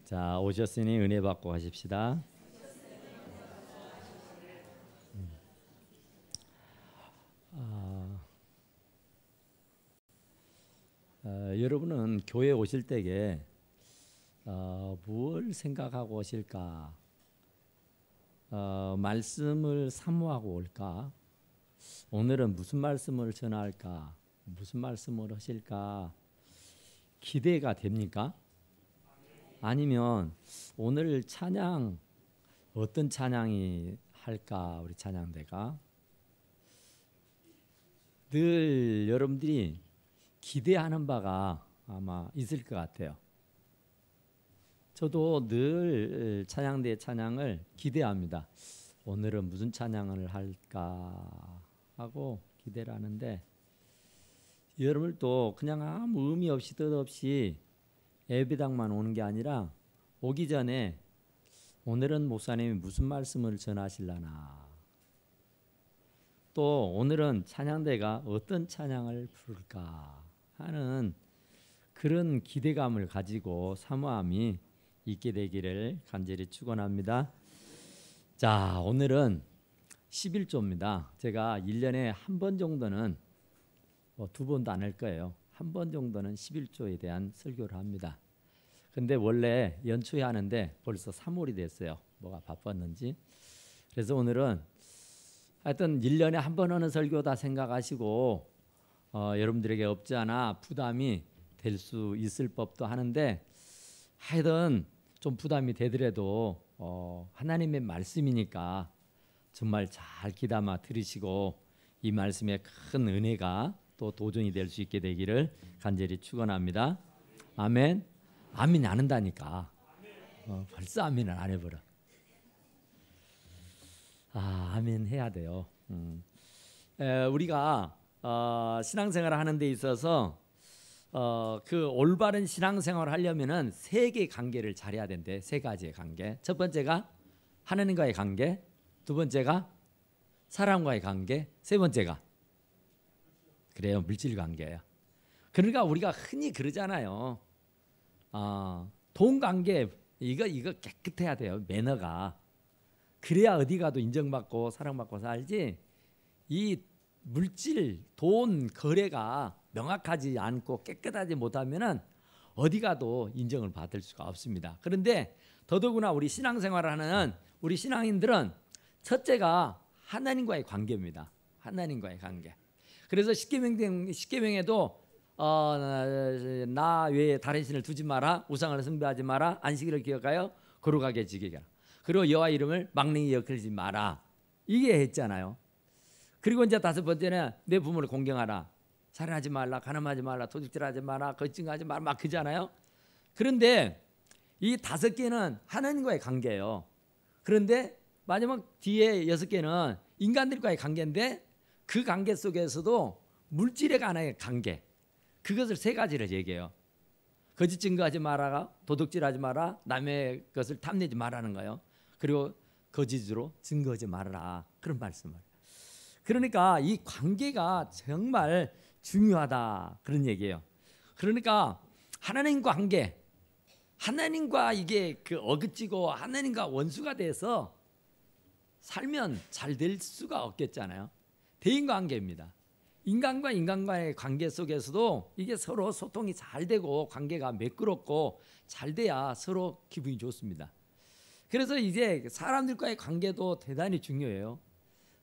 자, 오셨으니 은혜 받고 가십시다. 여러분은 교회 오실 때에 무엇을 생각하고 오실까? 말씀을 사모하고 올까? 오늘은 무슨 말씀을 전할까? 무슨 말씀을 하실까? 기대가 됩니까? 아니면 오늘 찬양 어떤 찬양이 할까? 우리 찬양대가 늘 여러분들이 기대하는 바가 아마 있을 것 같아요. 저도 늘 찬양대 찬양을 기대합니다. 오늘은 무슨 찬양을 할까 하고 기대를 하는데, 여러분도 그냥 아무 의미 없이 뜻없이 예배당만 오는 게 아니라 오기 전에 오늘은 목사님이 무슨 말씀을 전하실라나, 또 오늘은 찬양대가 어떤 찬양을 부를까 하는 그런 기대감을 가지고 사모함이 있게 되기를 간절히 축원합니다. 자, 오늘은 11조입니다. 제가 1년에 한 번 정도는, 두 번도 안 할 거예요. 한 번 정도는 11조에 대한 설교를 합니다. 근데 원래 연초에 하는데 벌써 3월이 됐어요. 뭐가 바빴는지. 그래서 오늘은 하여튼 1년에 한 번 하는 설교다 생각하시고 여러분들에게 없지 않아 부담이 될 수 있을 법도 하는데, 하여튼 좀 부담이 되더라도 하나님의 말씀이니까 정말 잘 귀담아 들으시고 이 말씀의 큰 은혜가 또 도전이 될 수 있게 되기를 간절히 축원합니다. 아멘. 아멘 안 한다니까. 벌써 아멘을 안 해버려. 아멘 해야 돼요. 우리가 신앙생활을 하는 데 있어서 그 올바른 신앙생활을 하려면은 세 개의 관계를 잘해야 된대. 세 가지의 관계. 첫 번째가 하나님과의 관계, 두 번째가 사람과의 관계, 세 번째가 그래요, 물질 관계예요. 그러니까 우리가 흔히 그러잖아요. 돈 관계 이거 깨끗해야 돼요. 매너가. 그래야 어디 가도 인정받고 사랑받고 살지. 이 물질, 돈 거래가 명확하지 않고 깨끗하지 못하면은 어디 가도 인정을 받을 수가 없습니다. 그런데 더더구나 우리 신앙생활을 하는 우리 신앙인들은 첫째가 하나님과의 관계입니다. 하나님과의 관계. 그래서 십계명에도 나 외에 다른 신을 두지 마라, 우상을 숭배하지 마라, 안식일을 기억하여 거룩하게 지키라, 그리고 여호와 이름을 망령히 여기지 마라, 이게 했잖아요. 그리고 이제 다섯 번째는 내 부모를 공경하라, 살인하지 말라, 간음하지 말라, 도둑질하지 마라, 거짓증하지 마라, 막 그잖아요. 그런데 이 다섯 개는 하나님과의 관계예요. 그런데 마지막 뒤에 여섯 개는 인간들과의 관계인데, 그 관계 속에서도 물질의 간의 관계, 그것을 세 가지를 얘기해요. 거짓 증거하지 마라, 도둑질하지 마라, 남의 것을 탐내지 말라는 거예요. 그리고 거짓으로 증거하지 말아라, 그런 말씀을. 그러니까 이 관계가 정말 중요하다, 그런 얘기예요. 그러니까 하나님과 관계, 하나님과 이게 그 어긋지고 하나님과 원수가 돼서 살면 잘 될 수가 없겠잖아요. 대인관계입니다. 인간과 인간과의 관계 속에서도 이게 서로 소통이 잘 되고 관계가 매끄럽고 잘 돼야 서로 기분이 좋습니다. 그래서 이제 사람들과의 관계도 대단히 중요해요.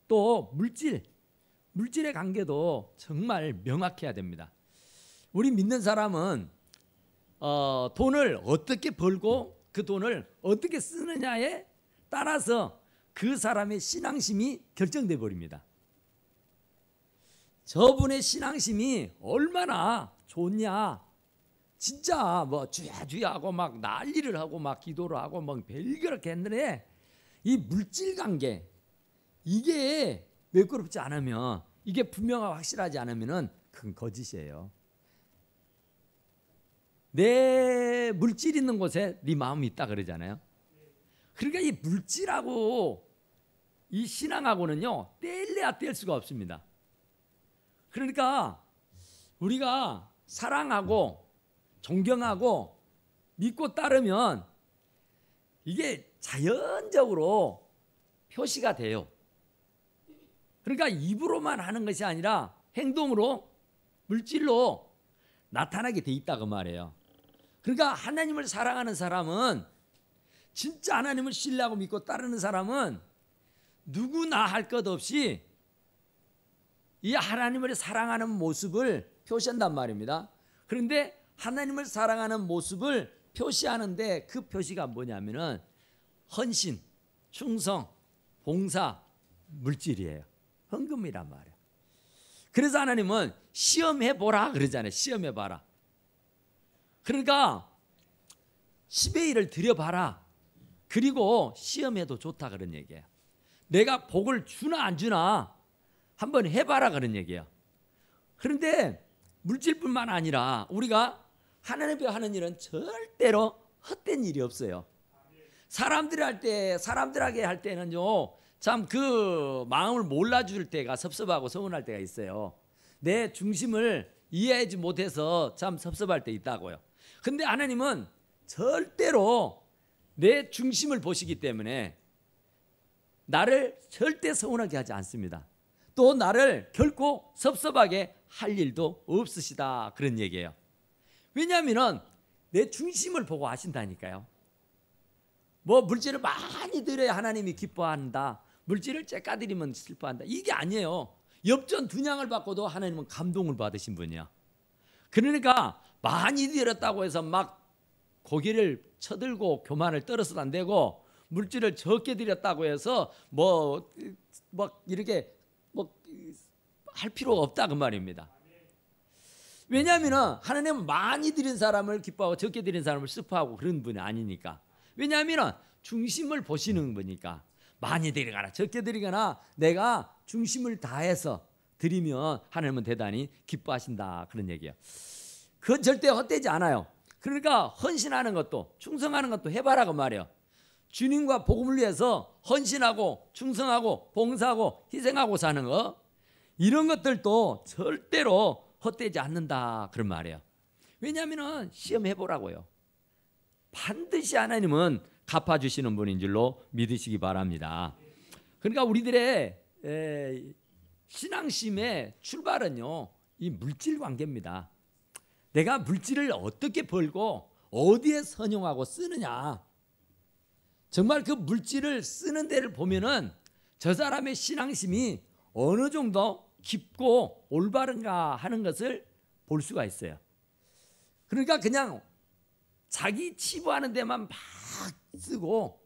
또 물질의 관계도 정말 명확해야 됩니다. 우리 믿는 사람은 돈을 어떻게 벌고 그 돈을 어떻게 쓰느냐에 따라서 그 사람의 신앙심이 결정돼 버립니다. 저분의 신앙심이 얼마나 좋냐, 진짜 뭐 주야 하고 막 난리를 하고 막 기도를 하고 막 별그렇게 했는데, 이 물질 관계 이게 매끄럽지 않으면, 이게 분명하고 확실하지 않으면은 그건 거짓이에요. 내 물질 있는 곳에 네 마음이 있다 그러잖아요. 그러니까 이 물질하고 이 신앙하고는요 뗄래야 뗄 수가 없습니다. 그러니까 우리가 사랑하고 존경하고 믿고 따르면 이게 자연적으로 표시가 돼요. 그러니까 입으로만 하는 것이 아니라 행동으로, 물질로 나타나게 돼 있다고 말이에요. 그러니까 하나님을 사랑하는 사람은, 진짜 하나님을 신뢰하고 믿고 따르는 사람은 누구나 할 것 없이 이 하나님을 사랑하는 모습을 표시한단 말입니다. 그런데 하나님을 사랑하는 모습을 표시하는데 그 표시가 뭐냐면은 헌신, 충성, 봉사, 물질이에요. 헌금이란 말이에요. 그래서 하나님은 시험해보라 그러잖아요. 시험해봐라. 그러니까 10의 1을 드려봐라. 그리고 시험해도 좋다 그런 얘기예요. 내가 복을 주나 안 주나 한번 해봐라 그런 얘기예요. 그런데 물질뿐만 아니라 우리가 하나님 앞에 하는 일은 절대로 헛된 일이 없어요. 사람들에게 할 때는요, 참 그 마음을 몰라줄 때가 섭섭하고 서운할 때가 있어요. 내 중심을 이해하지 못해서 참 섭섭할 때 있다고요. 근데 하나님은 절대로 내 중심을 보시기 때문에 나를 절대 서운하게 하지 않습니다. 또 나를 결코 섭섭하게 할 일도 없으시다 그런 얘기예요. 왜냐하면 내 중심을 보고 하신다니까요. 뭐 물질을 많이 드려야 하나님이 기뻐한다, 물질을 째까 드리면 슬퍼한다, 이게 아니에요. 엽전 2냥을 받고도 하나님은 감동을 받으신 분이야. 그러니까 많이 드렸다고 해서 막 고개를 쳐들고 교만을 떨어서도 안 되고, 물질을 적게 드렸다고 해서 뭐 이렇게 할 필요가 없다 그 말입니다. 왜냐하면 하나님은 많이 드린 사람을 기뻐하고 적게 드린 사람을 슬퍼하고 그런 분이 아니니까. 왜냐하면 중심을 보시는 거니까. 많이 드리거나 적게 드리거나 내가 중심을 다해서 드리면 하나님은 대단히 기뻐하신다 그런 얘기예요. 그건 절대 헛되지 않아요. 그러니까 헌신하는 것도 충성하는 것도 해봐라 그 말이에요. 주님과 복음을 위해서 헌신하고 충성하고 봉사하고 희생하고 사는 거, 이런 것들도 절대로 헛되지 않는다 그런 말이에요. 왜냐하면 시험해보라고요. 반드시 하나님은 갚아주시는 분인 줄로 믿으시기 바랍니다. 그러니까 우리들의 신앙심의 출발은요, 이 물질 관계입니다. 내가 물질을 어떻게 벌고 어디에 선용하고 쓰느냐, 정말 그 물질을 쓰는 데를 보면은 저 사람의 신앙심이 어느 정도 깊고 올바른가 하는 것을 볼 수가 있어요. 그러니까 그냥 자기 치부하는 데만 막 쓰고,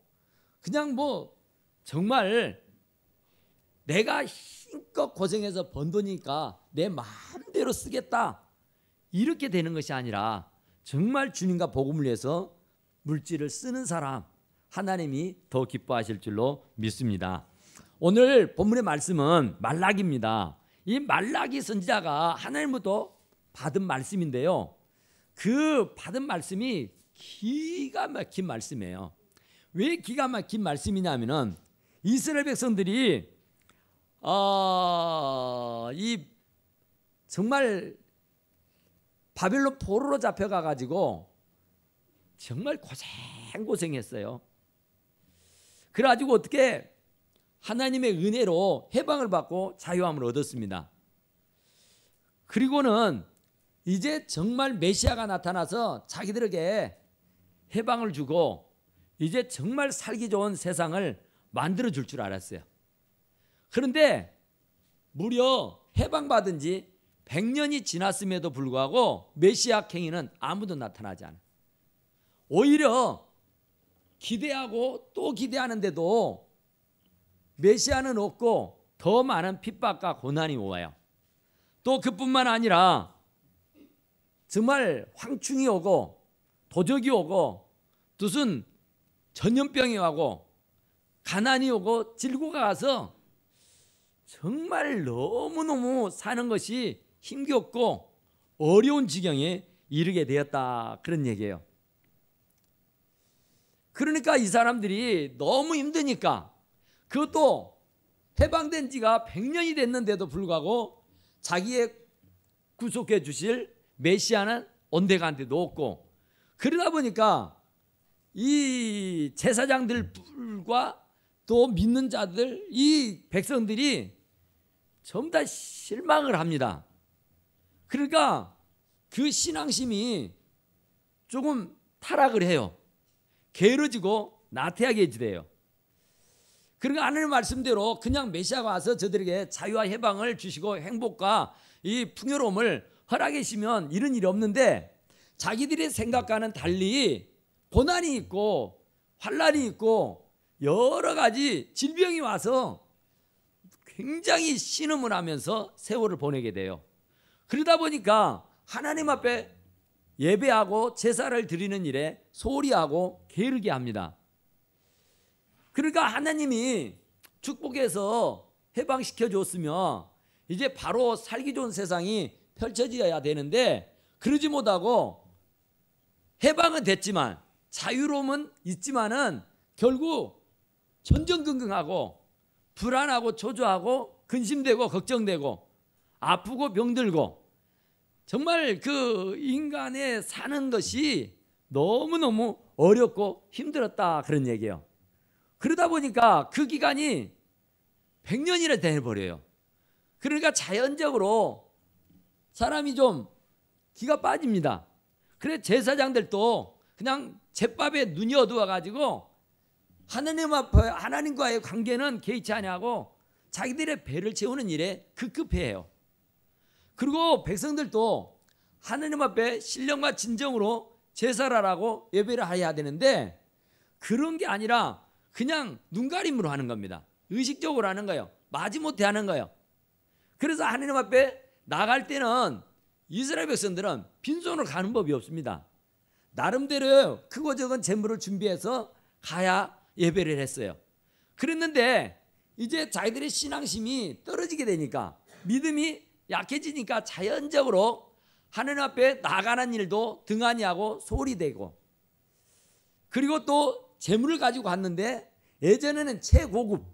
그냥 뭐 정말 내가 힘껏 고생해서 번 돈이니까 내 마음대로 쓰겠다, 이렇게 되는 것이 아니라 정말 주님과 복음을 위해서 물질을 쓰는 사람, 하나님이 더 기뻐하실 줄로 믿습니다. 오늘 본문의 말씀은 말라기입니다. 이 말라기 선지자가 하나님부터 받은 말씀인데요, 그 받은 말씀이 기가 막힌 말씀이에요. 왜 기가 막힌 말씀이냐면은 이스라엘 백성들이 이 정말 바벨론 포로로 잡혀가 가지고 정말 고생했어요. 그래가지고 어떻게 하나님의 은혜로 해방을 받고 자유함을 얻었습니다. 그리고는 이제 정말 메시아가 나타나서 자기들에게 해방을 주고 이제 정말 살기 좋은 세상을 만들어 줄 줄 알았어요. 그런데 무려 해방받은 지 100년이 지났음에도 불구하고 메시아 행위는 아무도 나타나지 않아요. 오히려 기대하고 또 기대하는데도 메시아는 없고 더 많은 핍박과 고난이 오와요. 또 그뿐만 아니라 정말 황충이 오고 도적이 오고 무슨 전염병이 오고 가난이 오고 질고가 가서 정말 너무너무 사는 것이 힘겹고 어려운 지경에 이르게 되었다 그런 얘기예요. 그러니까 이 사람들이 너무 힘드니까, 그것도 해방된 지가 100년이 됐는데도 불구하고 자기의 구속해 주실 메시아는 온데간데도 없고, 그러다 보니까 이 제사장들과 또 믿는 자들, 이 백성들이 전부 다 실망을 합니다. 그러니까 그 신앙심이 조금 타락을 해요. 게으러지고 나태하게 지돼요. 그러니까 하나님 말씀대로 그냥 메시아가 와서 저들에게 자유와 해방을 주시고 행복과 이 풍요로움을 허락해 주시면 이런 일이 없는데, 자기들의 생각과는 달리 고난이 있고 환난이 있고 여러 가지 질병이 와서 굉장히 신음을 하면서 세월을 보내게 돼요. 그러다 보니까 하나님 앞에 예배하고 제사를 드리는 일에 소홀히 하고 게으르게 합니다. 그러니까 하나님이 축복해서 해방시켜 줬으면 이제 바로 살기 좋은 세상이 펼쳐져야 되는데, 그러지 못하고 해방은 됐지만 자유로움은 있지만은 결국 전전긍긍하고 불안하고 초조하고 근심되고 걱정되고 아프고 병들고, 정말 그 인간의 사는 것이 너무너무 어렵고 힘들었다, 그런 얘기예요. 그러다 보니까 그 기간이 100년이나 돼버려요. 그러니까 자연적으로 사람이 좀 기가 빠집니다. 그래 제사장들도 그냥 제밥에 눈이 어두워가지고 하나님 앞에 하나님과의 관계는 개의치 아니하고 자기들의 배를 채우는 일에 급급해요. 그리고 백성들도 하나님 앞에 신령과 진정으로 제사를 하라고 예배를 해야 되는데, 그런 게 아니라 그냥 눈가림으로 하는 겁니다. 의식적으로 하는 거예요. 마지못해 하는 거예요. 그래서 하나님 앞에 나갈 때는 이스라엘 백성들은 빈손으로 가는 법이 없습니다. 나름대로 크고 적은 재물을 준비해서 가야 예배를 했어요. 그랬는데 이제 자기들의 신앙심이 떨어지게 되니까, 믿음이 약해지니까 자연적으로 하나님 앞에 나가는 일도 등한히 하고 소홀히 되고, 그리고 또 재물을 가지고 갔는데 예전에는 최고급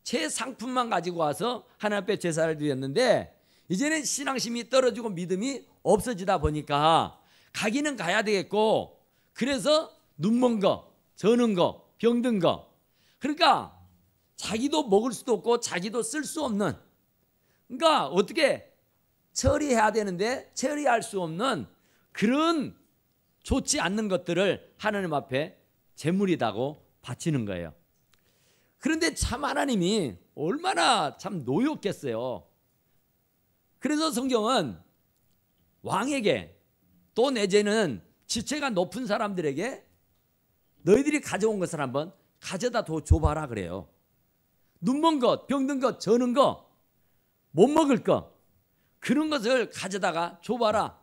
최상품만 가지고 와서 하나님 앞에 제사를 드렸는데, 이제는 신앙심이 떨어지고 믿음이 없어지다 보니까 가기는 가야 되겠고, 그래서 눈먼 거, 저는 거, 병든 거, 그러니까 자기도 먹을 수도 없고 자기도 쓸 수 없는, 그러니까 어떻게 처리해야 되는데 처리할 수 없는 그런 좋지 않는 것들을 하나님 앞에 제물이라고 바치는 거예요. 그런데 참 하나님이 얼마나 참 노였겠어요. 그래서 성경은 왕에게 또 내지는 지체가 높은 사람들에게 너희들이 가져온 것을 한번 가져다 줘봐라 그래요. 눈먼 것, 병든 것, 저는 것, 못 먹을 것, 그런 것을 가져다가 줘봐라.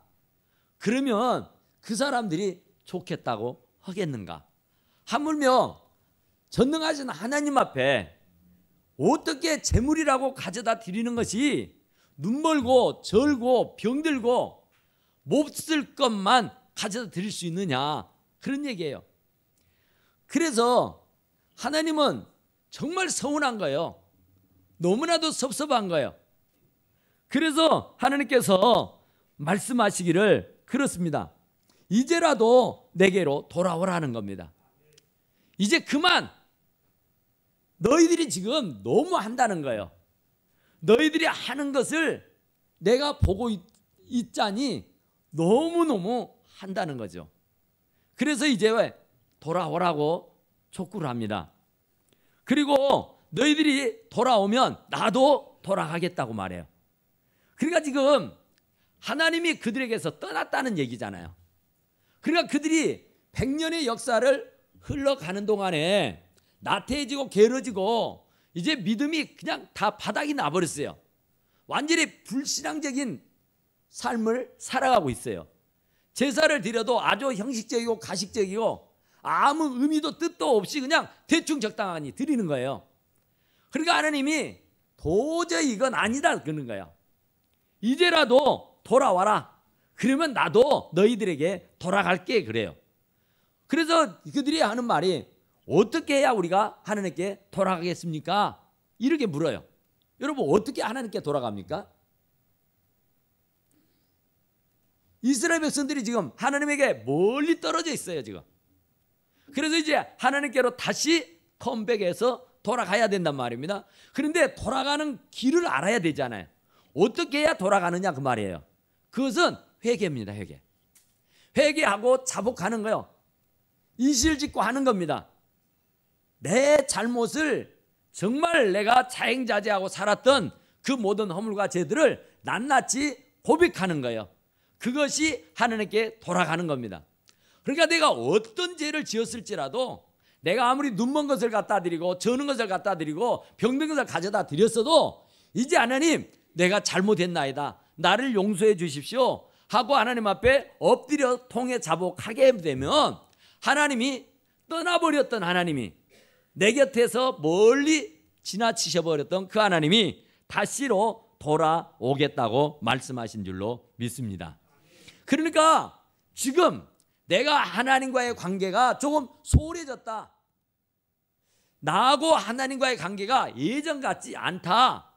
그러면 그 사람들이 좋겠다고 하겠는가? 하물며 전능하신 하나님 앞에 어떻게 재물이라고 가져다 드리는 것이 눈멀고 절고 병들고 못 쓸 것만 가져다 드릴 수 있느냐, 그런 얘기예요. 그래서 하나님은 정말 서운한 거예요. 너무나도 섭섭한 거예요. 그래서 하나님께서 말씀하시기를 그렇습니다. 이제라도 내게로 돌아오라는 겁니다. 이제 그만, 너희들이 지금 너무 한다는 거예요. 너희들이 하는 것을 내가 보고 있자니 너무너무 한다는 거죠. 그래서 이제 왜 돌아오라고 촉구를 합니다. 그리고 너희들이 돌아오면 나도 돌아가겠다고 말해요. 그러니까 지금 하나님이 그들에게서 떠났다는 얘기잖아요. 그러니까 그들이 100년의 역사를 흘러가는 동안에 나태해지고 게으러지고 이제 믿음이 그냥 다 바닥이 나버렸어요. 완전히 불신앙적인 삶을 살아가고 있어요. 제사를 드려도 아주 형식적이고 가식적이고 아무 의미도 뜻도 없이 그냥 대충 적당하니 드리는 거예요. 그러니까 하나님이 도저히 이건 아니다 그러는 거예요. 이제라도 돌아와라. 그러면 나도 너희들에게 돌아갈게 그래요. 그래서 그들이 하는 말이, 어떻게 해야 우리가 하나님께 돌아가겠습니까? 이렇게 물어요. 여러분, 어떻게 하나님께 돌아갑니까? 이스라엘 백성들이 지금 하나님에게 멀리 떨어져 있어요 지금. 그래서 이제 하나님께로 다시 컴백해서 돌아가야 된단 말입니다. 그런데 돌아가는 길을 알아야 되잖아요. 어떻게 해야 돌아가느냐 그 말이에요. 그것은 회개입니다. 회개하고 자복하는 거요. 이실 짓고 하는 겁니다. 내 잘못을 정말 내가 자행자제하고 살았던 그 모든 허물과 죄들을 낱낱이 고백하는 거예요. 그것이 하나님께 돌아가는 겁니다. 그러니까 내가 어떤 죄를 지었을지라도 내가 아무리 눈먼 것을 갖다 드리고 저는 것을 갖다 드리고 병든 것을 가져다 드렸어도 이제 하나님 내가 잘못했나이다, 나를 용서해 주십시오 하고 하나님 앞에 엎드려 통해 자복하게 되면 하나님이 떠나버렸던 하나님이, 내 곁에서 멀리 지나치셔버렸던 그 하나님이 다시로 돌아오겠다고 말씀하신 줄로 믿습니다. 그러니까 지금 내가 하나님과의 관계가 조금 소홀해졌다, 나하고 하나님과의 관계가 예전 같지 않다,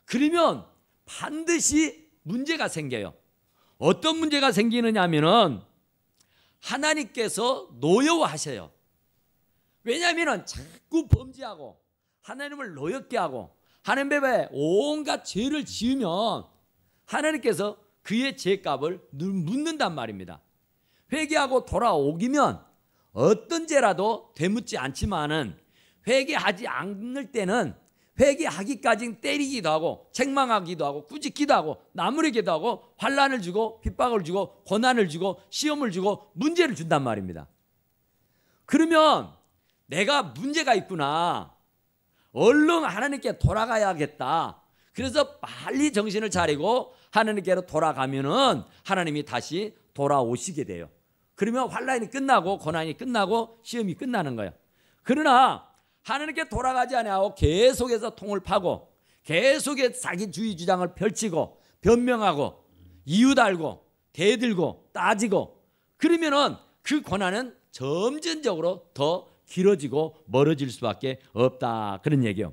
그러면 반드시 문제가 생겨요. 어떤 문제가 생기느냐 하면은 하나님께서 노여워하셔요. 왜냐하면 자꾸 범죄하고 하나님을 노엽게 하고 하나님 앞에 온갖 죄를 지으면 하나님께서 그의 죄값을 묻는단 말입니다. 회개하고 돌아오기면 어떤 죄라도 되묻지 않지만은 회개하지 않을 때는 회개하기까지 때리기도 하고 책망하기도 하고 꾸짖기도 하고 나무르기도 하고 환난을 주고 핍박을 주고 고난을 주고 시험을 주고 문제를 준단 말입니다. 그러면 내가 문제가 있구나, 얼른 하나님께 돌아가야겠다. 그래서 빨리 정신을 차리고 하나님께로 돌아가면은 하나님이 다시 돌아오시게 돼요. 그러면 환난이 끝나고 고난이 끝나고 시험이 끝나는 거예요. 그러나 하나님께 돌아가지 않고 계속해서 통을 파고 계속해서 자기 주의 주장을 펼치고 변명하고 이유 달고 대들고 따지고 그러면은 그 고난은 점진적으로 더 길어지고 멀어질 수밖에 없다, 그런 얘기요.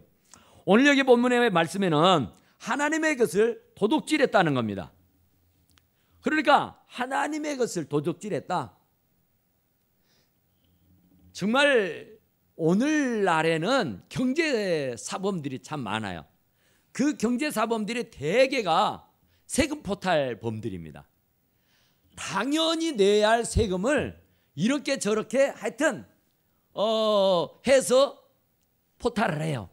오늘 여기 본문의 말씀에는 하나님의 것을 도둑질했다는 겁니다. 그러니까 하나님의 것을 도둑질했다. 정말 오늘날에는 경제사범들이 참 많아요. 그 경제사범들의 대개가 세금 포탈범들입니다. 당연히 내야 할 세금을 이렇게 저렇게 하여튼 해서 포탈을 해요.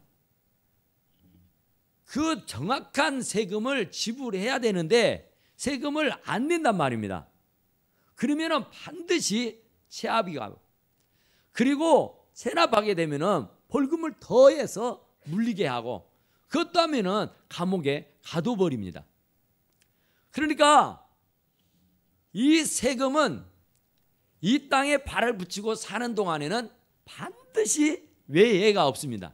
그 정확한 세금을 지불해야 되는데 세금을 안 낸단 말입니다. 그러면은 반드시 체납이 가고, 그리고 체납하게 되면은 벌금을 더해서 물리게 하고, 그것도 하면은 감옥에 가둬버립니다. 그러니까 이 세금은 이 땅에 발을 붙이고 사는 동안에는 반드시 외예가 없습니다.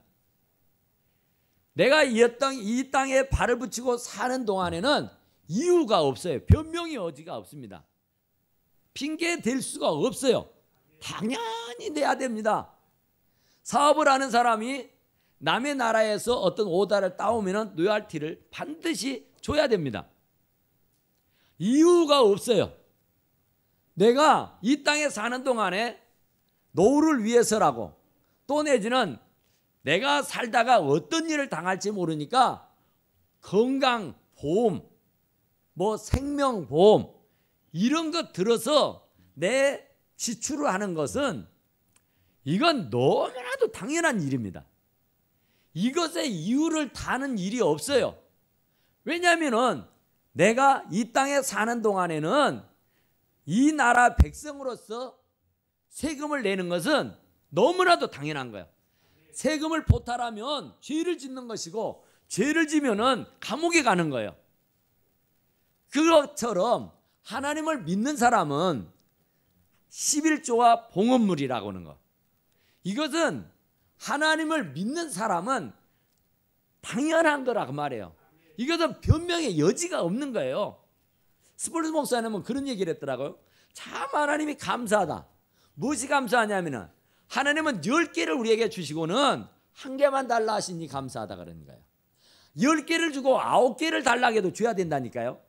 내가 이 땅에 발을 붙이고 사는 동안에는 이유가 없어요. 변명의 여지가 없습니다. 핑계 댈 수가 없어요. 당연히 내야 됩니다. 사업을 하는 사람이 남의 나라에서 어떤 오다를 따오면 로열티를 반드시 줘야 됩니다. 이유가 없어요. 내가 이 땅에 사는 동안에 노후를 위해서라고, 또 내지는 내가 살다가 어떤 일을 당할지 모르니까 건강보험, 생명보험 이런 것 들어서 내 지출을 하는 것은 이건 너무나도 당연한 일입니다. 이것의 이유를 다는 일이 없어요. 왜냐하면 내가 이 땅에 사는 동안에는 이 나라 백성으로서 세금을 내는 것은 너무나도 당연한 거예요. 세금을 포탈하면 죄를 짓는 것이고, 죄를 지면은 감옥에 가는 거예요. 그것처럼 하나님을 믿는 사람은 11조와 봉헌물이라고 하는 거, 이것은 하나님을 믿는 사람은 당연한 거라고 말해요. 이것은 변명의 여지가 없는 거예요. 스폴스 목사님은 그런 얘기를 했더라고요. 참 하나님이 감사하다. 무엇이 감사하냐면은 하나님은 10개를 우리에게 주시고는 1개만 달라 하시니 감사하다 그러는 거예요. 10개를 주고 9개를 달라고 해도 줘야 된다니까요.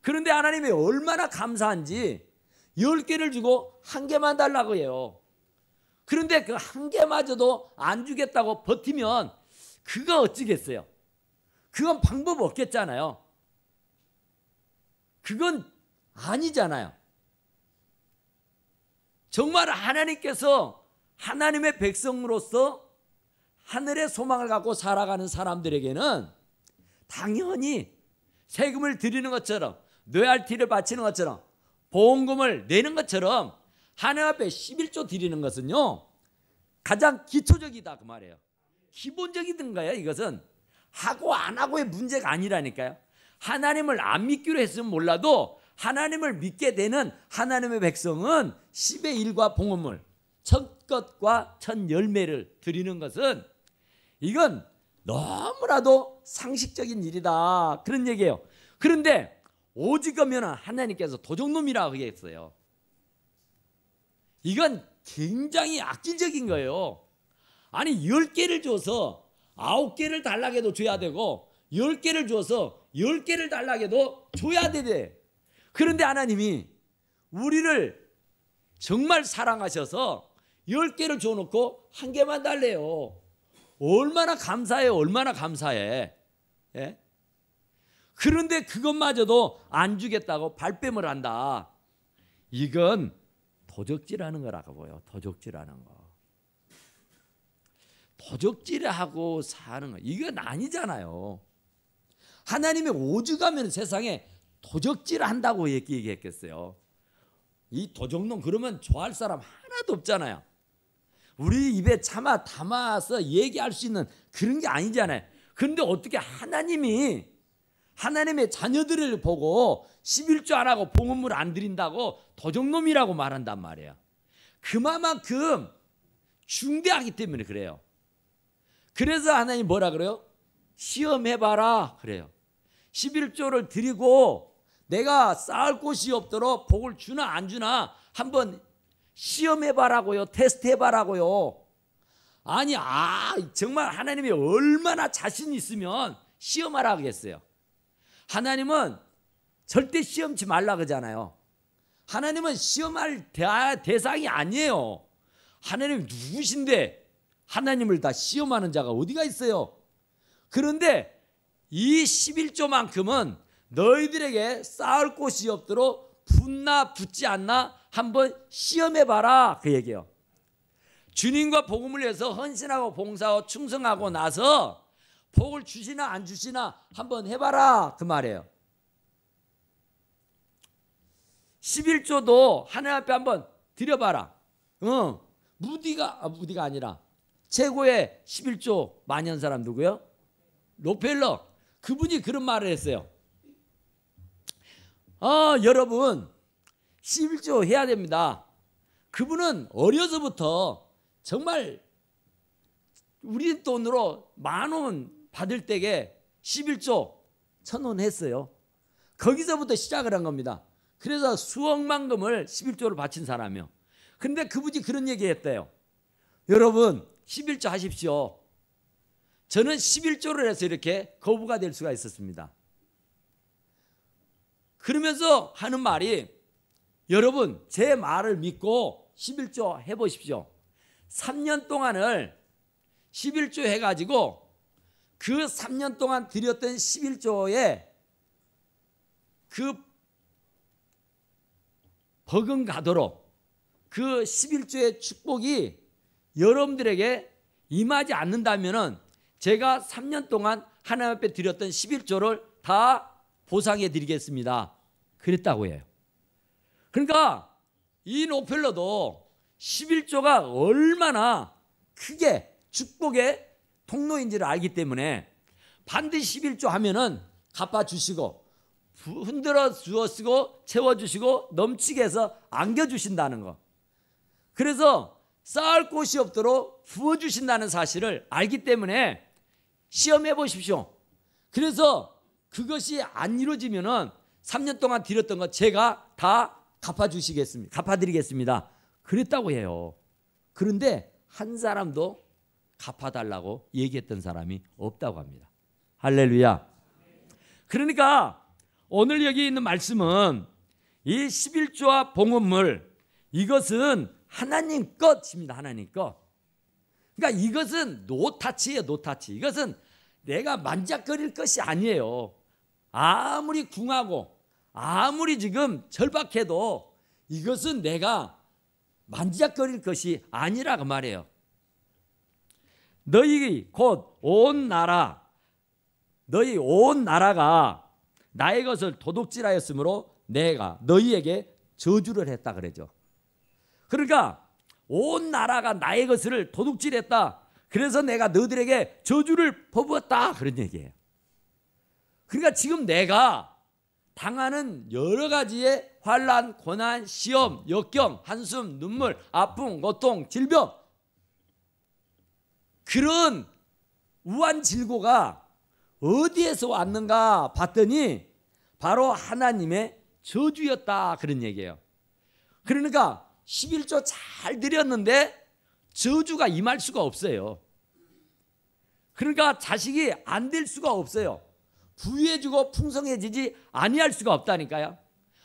그런데 하나님이 얼마나 감사한지 10개를 주고 1개만 달라고 해요. 그런데 그 한 개마저도 안 주겠다고 버티면 그거 어찌겠어요? 그건 방법 없겠잖아요. 그건 아니잖아요. 정말 하나님께서 하나님의 백성으로서 하늘의 소망을 갖고 살아가는 사람들에게는 당연히 세금을 드리는 것처럼, 로얄티를 바치는 것처럼, 보험금을 내는 것처럼 하나님 앞에 11조 드리는 것은요, 가장 기초적이다 그 말이에요. 기본적이든 거예요. 이것은 하고 안 하고의 문제가 아니라니까요. 하나님을 안 믿기로 했으면 몰라도 하나님을 믿게 되는 하나님의 백성은 10의 1과 봉헌물, 첫 것과 첫 열매를 드리는 것은 이건 너무나도 상식적인 일이다, 그런 얘기예요. 그런데 오직 하면 하나님께서 도적놈이라고 했어요. 이건 굉장히 악질적인 거예요. 아니 10개를 줘서 9개를 달라고 해도 줘야 되고 10개를 줘서 10개를 달라고 해도 줘야 되대. 그런데 하나님이 우리를 정말 사랑하셔서 10개를 줘놓고 1개만 달래요. 얼마나 감사해요. 얼마나 감사해. 예? 그런데 그것마저도 안 주겠다고 발뺌을 한다. 이건 도적질하는 거라고 보여. 도적질하는 거. 도적질하고 사는 거 이건 아니잖아요. 하나님이 오죽하면 세상에 도적질한다고 얘기했겠어요. 이 도적놈 그러면 좋아할 사람 하나도 없잖아요. 우리 입에 담아서 얘기할 수 있는 그런 게 아니잖아요. 그런데 어떻게 하나님이 하나님의 자녀들을 보고 11조 안 하고 봉헌물 안 드린다고 도적놈이라고 말한단 말이에요. 그만큼 중대하기 때문에 그래요. 그래서 하나님 뭐라 그래요? 시험해봐라 그래요. 11조를 드리고 내가 쌓을 곳이 없도록 복을 주나 안 주나 한번 시험해봐라고요. 테스트해봐라고요. 아니 정말 하나님이 얼마나 자신 있으면 시험하라 하겠어요. 하나님은 절대 시험치 말라 그러잖아요. 하나님은 시험할 대상이 아니에요. 하나님 누구신데 하나님을 다 시험하는 자가 어디가 있어요? 그런데 이 11조만큼은 너희들에게 쌓을 곳이 없도록 붙나 붙지 않나 한번 시험해봐라 그 얘기예요. 주님과 복음을 위해서 헌신하고 봉사하고 충성하고 나서 복을 주시나 안 주시나 한번 해봐라 그 말이에요. 11조도 하나님 앞에 한번 드려봐라. 무디가 아니라 최고의 11조 만연 사람 누구요? 록펠러. 그분이 그런 말을 했어요. 여러분 11조 해야 됩니다. 그분은 어려서부터 정말 우리 돈으로 10,000원 받을 때에 11조 1,000원 했어요. 거기서부터 시작을 한 겁니다. 그래서 수억만금을 11조를 바친 사람이요. 근데 그분이 그런 얘기 했대요. 여러분 11조 하십시오. 저는 11조를 해서 이렇게 거부가 될 수가 있었습니다. 그러면서 하는 말이 여러분 제 말을 믿고 11조 해보십시오. 3년 동안을 11조 해가지고 그 3년 동안 드렸던 11조에 그 버금가도록 그 11조의 축복이 여러분들에게 임하지 않는다면 제가 3년 동안 하나님 앞에 드렸던 11조를 다 보상해 드리겠습니다. 그랬다고 해요. 그러니까 이 록펠러도 11조가 얼마나 크게 축복의 통로인지를 알기 때문에 반드시 11조 하면은 갚아주시고 흔들어 주시고 채워주시고 넘치게 해서 안겨주신다는 거. 그래서 쌓을 곳이 없도록 부어주신다는 사실을 알기 때문에 시험해 보십시오. 그래서 그것이 안 이루어지면은 3년 동안 드렸던 거 제가 다 갚아드리겠습니다. 그랬다고 해요. 그런데 한 사람도 갚아달라고 얘기했던 사람이 없다고 합니다. 할렐루야. 그러니까 오늘 여기 있는 말씀은 이 11조와 봉헌물 이것은 하나님 것입니다. 하나님 것. 그러니까 이것은 노타치예요. 노타치. 이것은 내가 만작거릴 것이 아니에요. 아무리 궁하고 아무리 지금 절박해도 이것은 내가 만지작거릴 것이 아니라 그 말이에요. 너희 곧 온 나라, 너희 온 나라가 나의 것을 도둑질하였으므로 내가 너희에게 저주를 했다 그러죠. 그러니까 온 나라가 나의 것을 도둑질했다. 그래서 내가 너희들에게 저주를 퍼부었다 그런 얘기예요. 그러니까 지금 내가 당하는 여러 가지의 환난, 고난, 시험, 역경, 한숨, 눈물, 아픔, 고통, 질병, 그런 우한질고가 어디에서 왔는가 봤더니 바로 하나님의 저주였다 그런 얘기예요. 그러니까 11조 잘 드렸는데 저주가 임할 수가 없어요. 그러니까 자식이 안 될 수가 없어요. 부유해지고 풍성해지지 아니할 수가 없다니까요.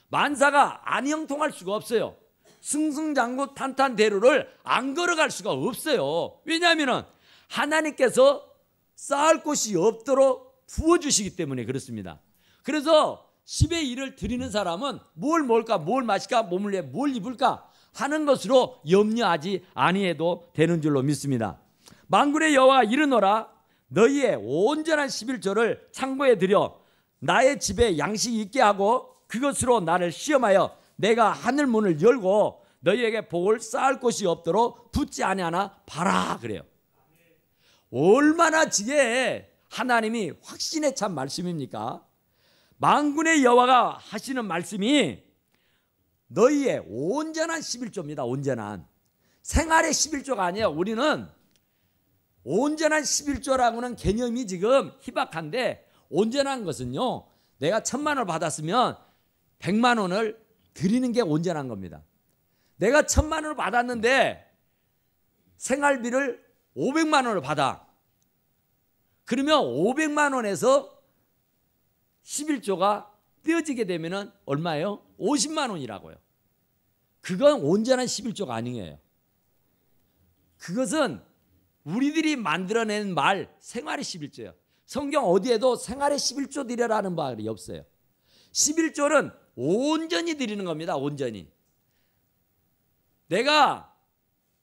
만사가 안 형통할 수가 없어요. 승승장구 탄탄대로를 안 걸어갈 수가 없어요. 왜냐하면 하나님께서 쌓을 곳이 없도록 부어주시기 때문에 그렇습니다. 그래서 10의 1을 드리는 사람은 뭘 먹을까, 뭘 마실까, 몸을 위해 뭘 입을까 하는 것으로 염려하지 아니해도 되는 줄로 믿습니다. 만군의 여호와가 이르노라, 너희의 온전한 11조를 창고에 들여 나의 집에 양식이 있게 하고 그것으로 나를 시험하여 내가 하늘 문을 열고 너희에게 복을 쌓을 곳이 없도록 붙지 아니하나 봐라 그래요. 얼마나 지게 하나님이 확신에 찬 말씀입니까? 만군의 여호와가 하시는 말씀이 너희의 온전한 11조입니다. 온전한 생활의 11조가 아니에요. 우리는 온전한 11조라고는 개념이 지금 희박한데, 온전한 것은요, 내가 1,000만 원을 받았으면 100만 원을 드리는 게 온전한 겁니다. 내가 1,000만 원을 받았는데 생활비를 500만 원을 받아. 그러면 500만 원에서 11조가 떼어지게 되면 얼마예요? 50만 원이라고요. 그건 온전한 11조가 아니에요. 그것은 우리들이 만들어낸 말, 생활의 11조예요. 성경 어디에도 생활의 11조 드려라는 말이 없어요. 11조는 온전히 드리는 겁니다. 온전히. 내가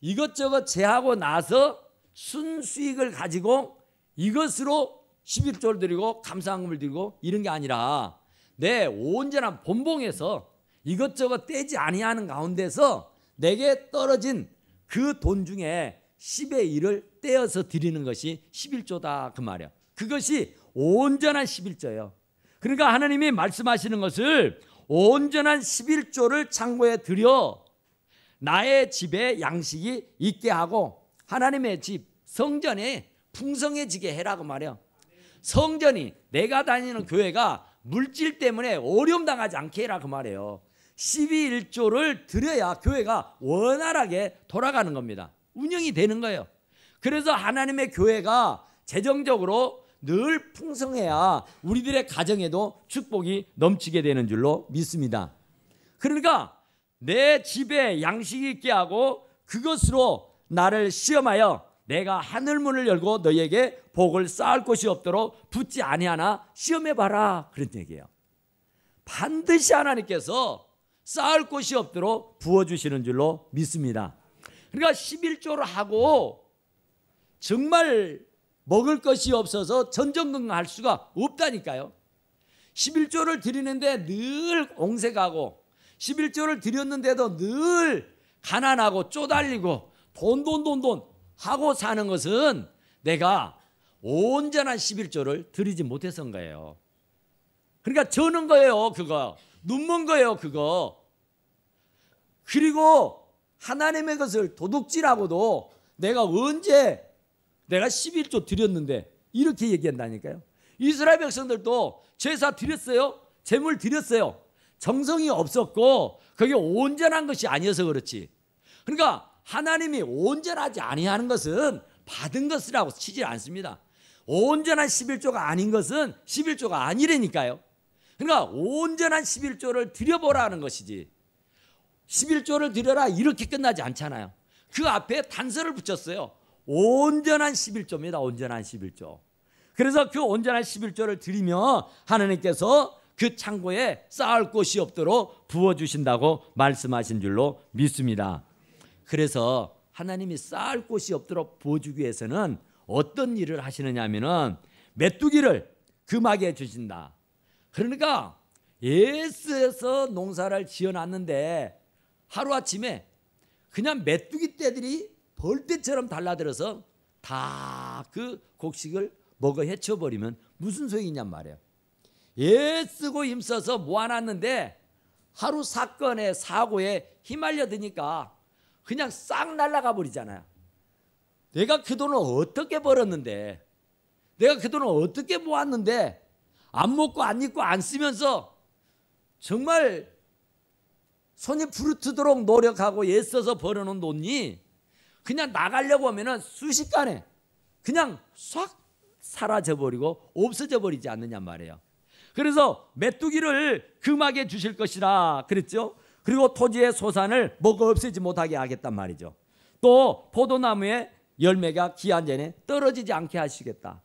이것저것 제하고 나서 순수익을 가지고 이것으로 11조를 드리고 감사함을 드리고 이런 게 아니라 내 온전한 본봉에서 이것저것 떼지 아니하는 가운데서 내게 떨어진 그 돈 중에 10의 1을 떼어서 드리는 것이 11조다 그 말이에요. 그것이 온전한 11조예요. 그러니까 하나님이 말씀하시는 것을 온전한 11조를 창고에 들여 나의 집에 양식이 있게 하고 하나님의 집 성전에 풍성해지게 해라고 말해요. 성전이, 내가 다니는 교회가 물질 때문에 어려움 당하지 않게 해라 그 말이에요. 12.1조를 드려야 교회가 원활하게 돌아가는 겁니다. 운영이 되는 거예요. 그래서 하나님의 교회가 재정적으로 늘 풍성해야 우리들의 가정에도 축복이 넘치게 되는 줄로 믿습니다. 그러니까 내 집에 양식이 있게 하고 그것으로 나를 시험하여 내가 하늘문을 열고 너희에게 복을 쌓을 곳이 없도록 붙지 아니하나 시험해봐라 그런 얘기예요. 반드시 하나님께서 쌓을 곳이 없도록 부어주시는 줄로 믿습니다. 그러니까 11조를 하고 정말 먹을 것이 없어서 전전긍긍할 수가 없다니까요. 11조를 드리는데 늘 옹색하고 11조를 드렸는데도 늘 가난하고 쪼달리고 돈 하고 사는 것은 내가 온전한 11조를 드리지 못해서인 거예요. 그러니까 저는 거예요. 그거 눈먼 거예요. 그거. 그리고 하나님의 것을 도둑질하고도 내가 언제 내가 11조 드렸는데 이렇게 얘기한다니까요. 이스라엘 백성들도 제사 드렸어요. 제물 드렸어요. 정성이 없었고 그게 온전한 것이 아니어서 그렇지. 그러니까 하나님이 온전하지 아니하는 것은 받은 것이라고 치지 않습니다. 온전한 11조가 아닌 것은 11조가 아니라니까요. 그러니까 온전한 11조를 드려보라는 것이지. 11조를 드려라 이렇게 끝나지 않잖아요. 그 앞에 단서를 붙였어요. 온전한 11조입니다. 온전한 11조. 그래서 그 온전한 11조를 드리며 하나님께서 그 창고에 쌓을 곳이 없도록 부어주신다고 말씀하신 줄로 믿습니다. 그래서 하나님이 쌓을 곳이 없도록 부어주기 위해서는 어떤 일을 하시느냐 하면은 메뚜기를 금하게 주신다. 그러니까 예스에서 농사를 지어놨는데 하루아침에 그냥 메뚜기 떼들이 벌떼처럼 달라들어서 다 그 곡식을 먹어 헤쳐버리면 무슨 소용이냔 말이에요. 애쓰고 힘써서 모아놨는데 하루 사건에 사고에 휘말려 드니까 그냥 싹 날아가 버리잖아요. 내가 그 돈을 어떻게 벌었는데, 내가 그 돈을 어떻게 모았는데 안 먹고 안 입고 안 쓰면서 정말 손이 부르트도록 노력하고 애써서 벌어놓은 돈이 그냥 나가려고 하면은 순식간에 그냥 싹 사라져버리고 없어져 버리지 않느냐 말이에요. 그래서 메뚜기를 금하게 주실 것이라 그랬죠. 그리고 토지의 소산을 먹어 없애지 못하게 하겠단 말이죠. 또 포도나무의 열매가 기한 전에 떨어지지 않게 하시겠다.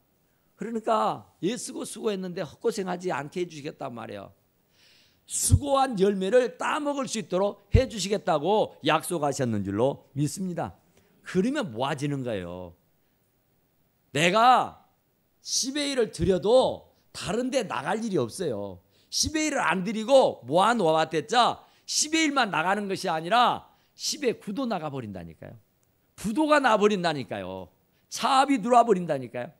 그러니까 애쓰고 수고했는데 헛고생하지 않게 해주시겠단 말이에요. 수고한 열매를 따먹을 수 있도록 해주시겠다고 약속하셨는 줄로 믿습니다. 그러면 모아지는 거예요. 내가 10의 1을 드려도 다른 데 나갈 일이 없어요. 10의 1을 안 드리고 모아놓았댔자 10의 1만 나가는 것이 아니라 10의 9도 나가버린다니까요. 부도가 나버린다니까요. 차압이 들어와버린다니까요.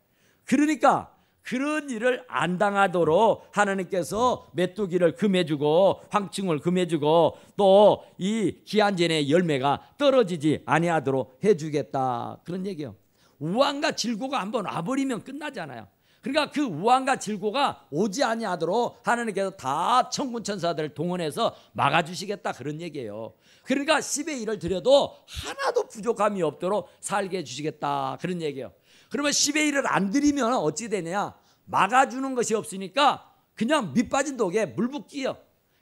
그러니까 그런 일을 안 당하도록 하나님께서 메뚜기를 금해주고 황충을 금해주고 또 이 기한전의 열매가 떨어지지 아니하도록 해주겠다, 그런 얘기예요. 우환과 질고가 한번 와버리면 끝나잖아요. 그러니까 그 우환과 질고가 오지 아니하도록 하나님께서 다 천군 천사들을 동원해서 막아주시겠다, 그런 얘기예요. 그러니까 10의 1을 드려도 하나도 부족함이 없도록 살게 해주시겠다, 그런 얘기예요. 그러면 10의 1을 안 드리면 어찌 되냐? 막아주는 것이 없으니까 그냥 밑빠진 독에 물 붓기요.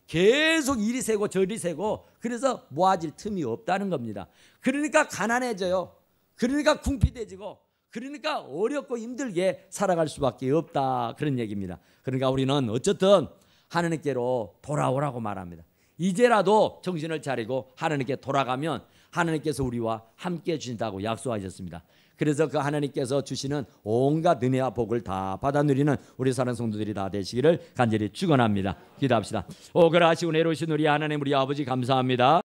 계속 이리 새고 저리 새고, 그래서 모아질 틈이 없다는 겁니다. 그러니까 가난해져요. 그러니까 궁핍해지고, 그러니까 어렵고 힘들게 살아갈 수밖에 없다, 그런 얘기입니다. 그러니까 우리는 어쨌든 하나님께로 돌아오라고 말합니다. 이제라도 정신을 차리고 하나님께 돌아가면 하나님께서 우리와 함께 주신다고 약속하셨습니다. 그래서 그 하나님께서 주시는 온갖 은혜와 복을 다 받아 누리는 우리 사랑하는 성도들이 다 되시기를 간절히 축원합니다. 기도합시다. 오그라시고 내려오신 우리 하나님, 우리 아버지 감사합니다.